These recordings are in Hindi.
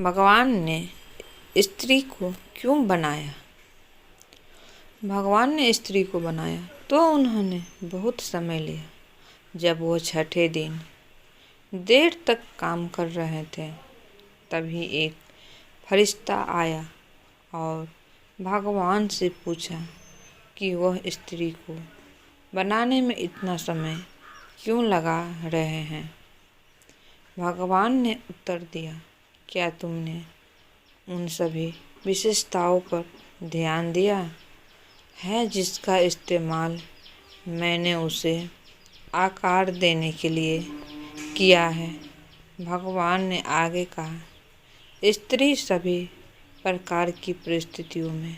भगवान ने स्त्री को क्यों बनाया? भगवान ने स्त्री को बनाया तो उन्होंने बहुत समय लिया। जब वो छठे दिन देर तक काम कर रहे थे, तभी एक फरिश्ता आया और भगवान से पूछा कि वह स्त्री को बनाने में इतना समय क्यों लगा रहे हैं। भगवान ने उत्तर दिया, क्या तुमने उन सभी विशेषताओं पर ध्यान दिया है जिसका इस्तेमाल मैंने उसे आकार देने के लिए किया है? भगवान ने आगे कहा, स्त्री सभी प्रकार की परिस्थितियों में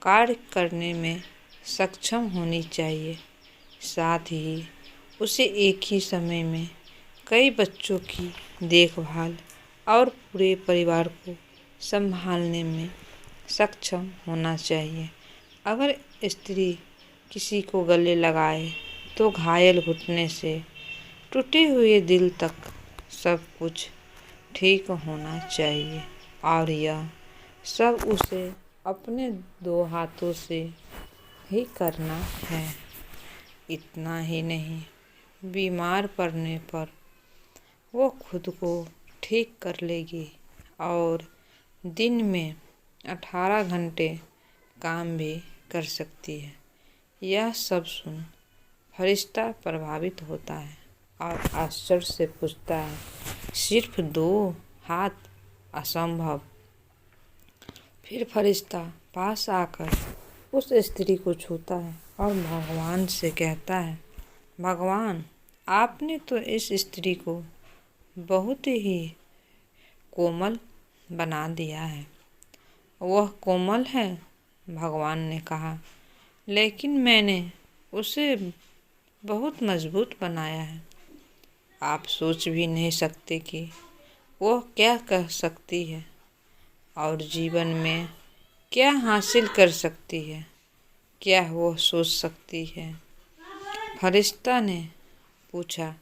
कार्य करने में सक्षम होनी चाहिए। साथ ही उसे एक ही समय में कई बच्चों की देखभाल और पूरे परिवार को संभालने में सक्षम होना चाहिए। अगर स्त्री किसी को गले लगाए तो घायल घुटने से टूटे हुए दिल तक सब कुछ ठीक होना चाहिए, और यह सब उसे अपने 2 हाथों से ही करना है। इतना ही नहीं, बीमार पड़ने पर वो खुद को ठीक कर लेगी और दिन में 18 घंटे काम भी कर सकती है। यह सब सुन फरिश्ता प्रभावित होता है और आश्चर्य से पूछता है, सिर्फ 2 हाथ? असंभव। फिर फरिश्ता पास आकर उस स्त्री को छूता है और भगवान से कहता है, भगवान, आपने तो इस स्त्री को बहुत ही कोमल बना दिया है। वह कोमल है, भगवान ने कहा, लेकिन मैंने उसे बहुत मजबूत बनाया है। आप सोच भी नहीं सकते कि वह क्या कह सकती है और जीवन में क्या हासिल कर सकती है। क्या वह सोच सकती है? फरिश्ता ने पूछा।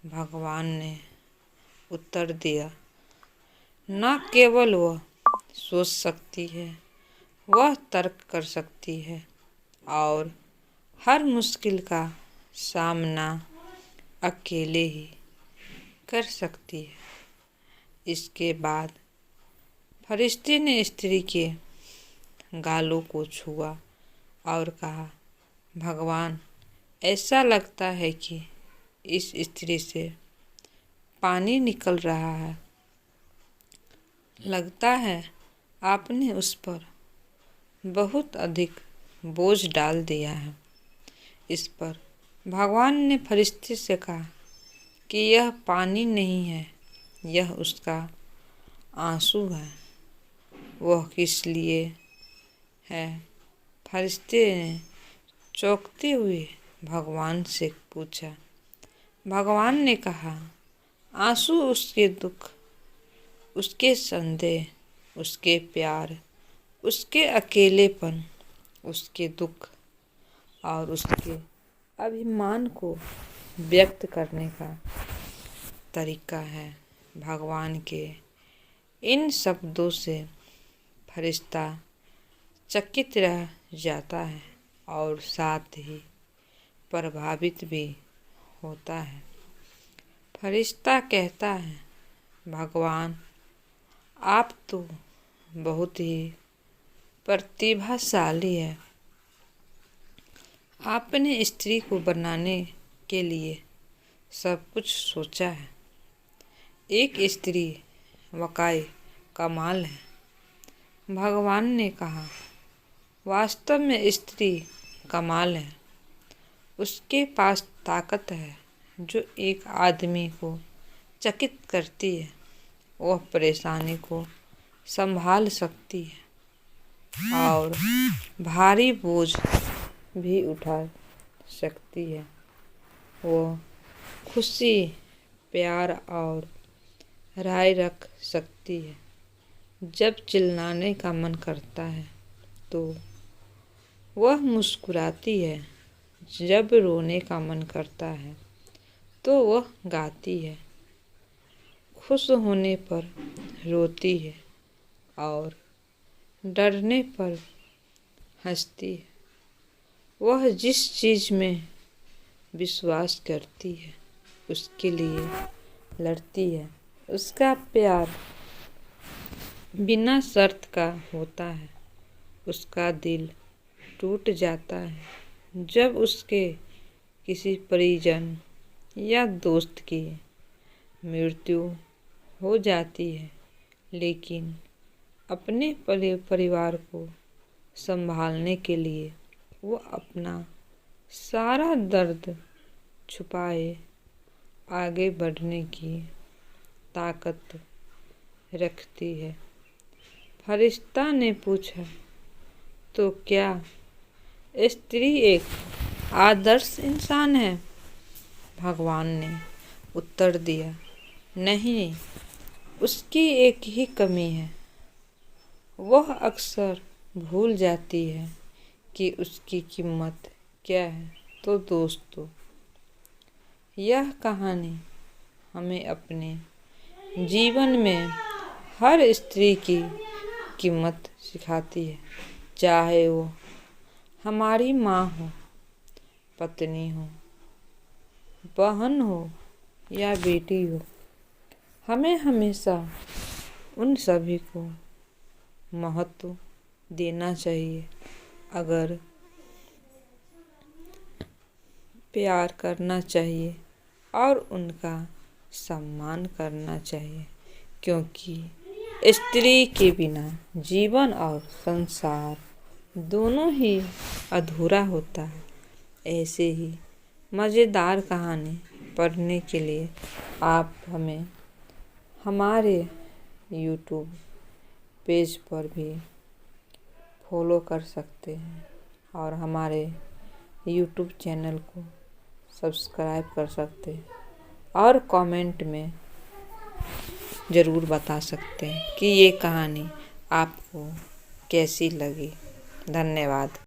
भगवान ने उत्तर दिया, न केवल वह सोच सकती है, वह तर्क कर सकती है और हर मुश्किल का सामना अकेले ही कर सकती है। इसके बाद फरिश्ते ने स्त्री के गालों को छुआ और कहा, भगवान, ऐसा लगता है कि इस स्त्री से पानी निकल रहा है। लगता है आपने उस पर बहुत अधिक बोझ डाल दिया है। इस पर भगवान ने फरिश्ते से कहा कि यह पानी नहीं है, यह उसका आंसू है। वह किस लिए है? फरिश्ते ने चौंकते हुए भगवान से पूछा। भगवान ने कहा, आंसू उसके दुख, उसके संदेह, उसके प्यार, उसके अकेलेपन, उसके दुख और उसके अभिमान को व्यक्त करने का तरीका है। भगवान के इन शब्दों से फरिश्ता चकित रह जाता है और साथ ही प्रभावित भी होता है। फरिश्ता कहता है, भगवान, आप तो बहुत ही प्रतिभाशाली है। आपने स्त्री को बनाने के लिए सब कुछ सोचा है। एक स्त्री वाकई कमाल है। भगवान ने कहा, वास्तव में स्त्री कमाल है। उसके पास ताकत है जो एक आदमी को चकित करती है। वह परेशानी को संभाल सकती है और भारी बोझ भी उठा सकती है। वह खुशी, प्यार और राय रख सकती है। जब चिल्लाने का मन करता है तो वह मुस्कुराती है। जब रोने का मन करता है तो वह गाती है। खुश होने पर रोती है और डरने पर हंसती है। वह जिस चीज़ में विश्वास करती है उसके लिए लड़ती है। उसका प्यार बिना शर्त का होता है। उसका दिल टूट जाता है जब उसके किसी परिजन या दोस्त की मृत्यु हो जाती है, लेकिन अपने परिवार को संभालने के लिए वो अपना सारा दर्द छुपाए आगे बढ़ने की ताकत रखती है। फरिश्ता ने पूछा, तो क्या स्त्री एक आदर्श इंसान है? भगवान ने उत्तर दिया, नहीं, उसकी एक ही कमी है। वह अक्सर भूल जाती है कि उसकी कीमत क्या है। तो दोस्तों, यह कहानी हमें अपने जीवन में हर स्त्री की कीमत सिखाती है, चाहे वो हमारी माँ हो, पत्नी हो, बहन हो या बेटी हो। हमें हमेशा उन सभी को महत्व देना चाहिए। अगर प्यार करना चाहिए और उनका सम्मान करना चाहिए, क्योंकि स्त्री के बिना जीवन और संसार दोनों ही अधूरा होता है। ऐसे ही मज़ेदार कहानी पढ़ने के लिए आप हमें हमारे YouTube पेज पर भी फॉलो कर सकते हैं और हमारे YouTube चैनल को सब्सक्राइब कर सकते हैं और कमेंट में ज़रूर बता सकते हैं कि ये कहानी आपको कैसी लगी। धन्यवाद।